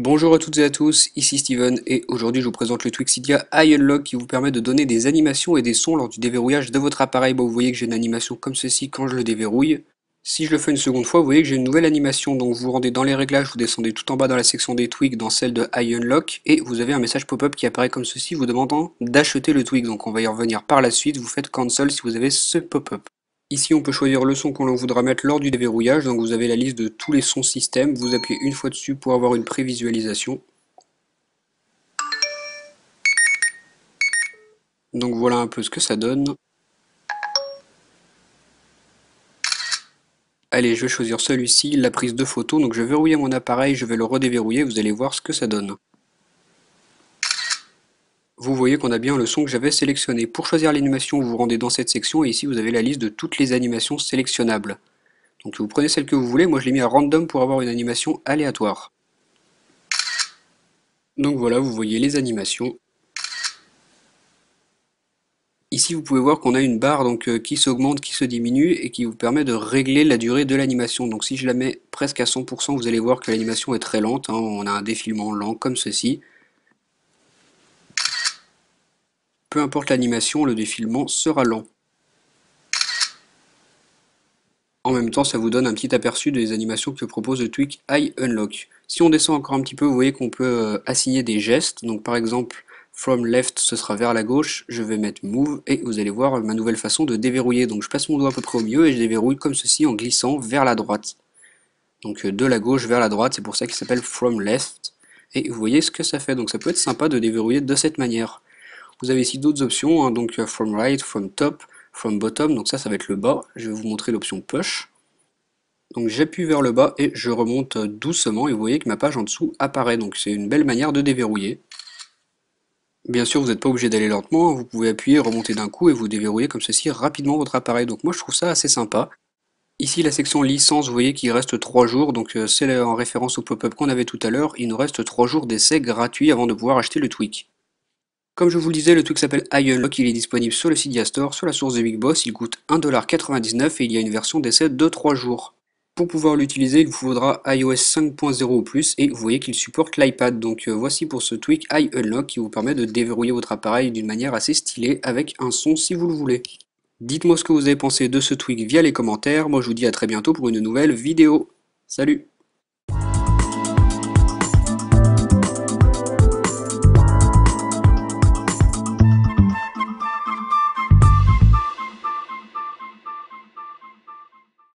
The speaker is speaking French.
Bonjour à toutes et à tous, ici Steven et aujourd'hui je vous présente le Twixidia iUnlock qui vous permet de donner des animations et des sons lors du déverrouillage de votre appareil. Vous voyez que j'ai une animation comme ceci quand je le déverrouille. Si je le fais une seconde fois, vous voyez que j'ai une nouvelle animation, donc vous vous rendez dans les réglages, vous descendez tout en bas dans la section des tweaks, dans celle de iUnlock, et vous avez un message pop-up qui apparaît comme ceci vous demandant d'acheter le tweak. Donc on va y revenir par la suite, vous faites cancel si vous avez ce pop-up. Ici, on peut choisir le son qu'on voudra mettre lors du déverrouillage, donc vous avez la liste de tous les sons système, vous appuyez une fois dessus pour avoir une prévisualisation. Donc voilà un peu ce que ça donne. Allez, je vais choisir celui-ci, la prise de photo, donc je vais verrouiller mon appareil, je vais le redéverrouiller, vous allez voir ce que ça donne. Vous voyez qu'on a bien le son que j'avais sélectionné. Pour choisir l'animation, vous vous rendez dans cette section et ici vous avez la liste de toutes les animations sélectionnables. Donc vous prenez celle que vous voulez, moi je l'ai mis à random pour avoir une animation aléatoire. Donc voilà, vous voyez les animations. Ici vous pouvez voir qu'on a une barre qui s'augmente, qui se diminue et qui vous permet de régler la durée de l'animation. Donc si je la mets presque à 100%, vous allez voir que l'animation est très lente, on a un défilement lent comme ceci. Peu importe l'animation, le défilement sera lent. En même temps, ça vous donne un petit aperçu des animations que propose le Tweak iUnlock. Si on descend encore un petit peu, vous voyez qu'on peut assigner des gestes. Donc par exemple, from left, ce sera vers la gauche. Je vais mettre move et vous allez voir ma nouvelle façon de déverrouiller. Donc je passe mon doigt à peu près au milieu et je déverrouille comme ceci en glissant vers la droite. Donc de la gauche vers la droite, c'est pour ça qu'il s'appelle from left. Et vous voyez ce que ça fait. Donc ça peut être sympa de déverrouiller de cette manière. Vous avez ici d'autres options, hein, donc from right, from top, from bottom, donc ça va être le bas. Je vais vous montrer l'option push. Donc j'appuie vers le bas et je remonte doucement et vous voyez que ma page en dessous apparaît. Donc c'est une belle manière de déverrouiller. Bien sûr, vous n'êtes pas obligé d'aller lentement, hein, vous pouvez appuyer, remonter d'un coup et vous déverrouillez comme ceci rapidement votre appareil. Donc moi je trouve ça assez sympa. Ici la section licence, vous voyez qu'il reste 3 jours, donc c'est en référence au pop-up qu'on avait tout à l'heure. Il nous reste 3 jours d'essai gratuits avant de pouvoir acheter le tweak. Comme je vous le disais, le tweak s'appelle iUnlock, il est disponible sur le Cydia Store, sur la source de Big Boss, il coûte 1,99$ et il y a une version d'essai de 3 jours. Pour pouvoir l'utiliser, il vous faudra iOS 5.0 ou plus et vous voyez qu'il supporte l'iPad. Donc voici pour ce tweak iUnlock qui vous permet de déverrouiller votre appareil d'une manière assez stylée avec un son si vous le voulez. Dites-moi ce que vous avez pensé de ce tweak via les commentaires. Moi je vous dis à très bientôt pour une nouvelle vidéo. Salut!